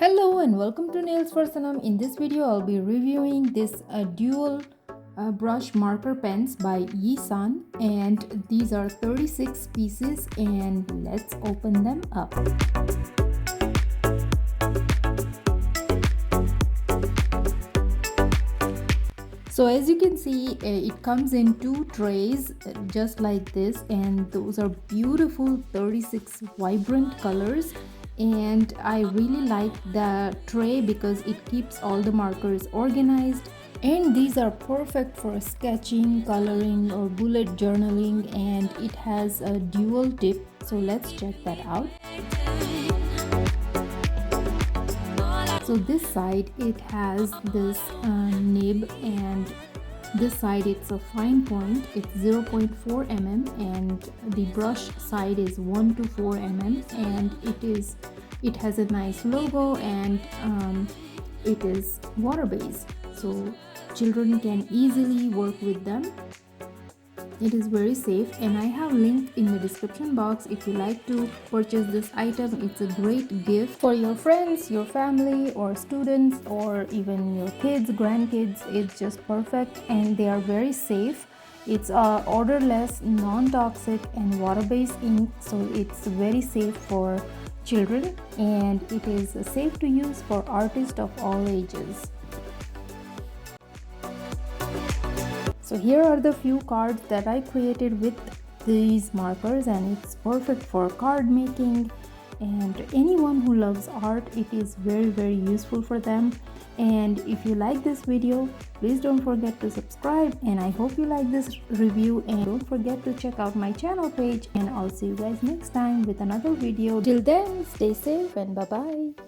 Hello and welcome to Nails for Sanam. In this video, I'll be reviewing this dual brush marker pens by Yisan, and these are 36 pieces, and let's open them up. So as you can see, it comes in two trays just like this, and those are beautiful 36 vibrant colors. And I really like the tray because it keeps all the markers organized, and these are perfect for sketching, coloring or bullet journaling, and it has a dual tip, so let's check that out. So this side it has this nib, and this side it's a fine point, it's 0.4 mm, and the brush side is 1 to 4 mm, and it has a nice logo, and it is water based, so children can easily work with them. It is very safe, and I have link in the description box if you like to purchase this item. It's a great gift for your friends, your family or students, or even your kids, grandkids. It's just perfect, and they are very safe. It's odorless, non-toxic and water-based ink, so it's very safe for children, and it is safe to use for artists of all ages. So here are the few cards that I created with these markers, and it's perfect for card making, and anyone who loves art, it is very useful for them. And if you like this video, please don't forget to subscribe, and I hope you like this review, and don't forget to check out my channel page, and I'll see you guys next time with another video. Till then, stay safe and bye bye.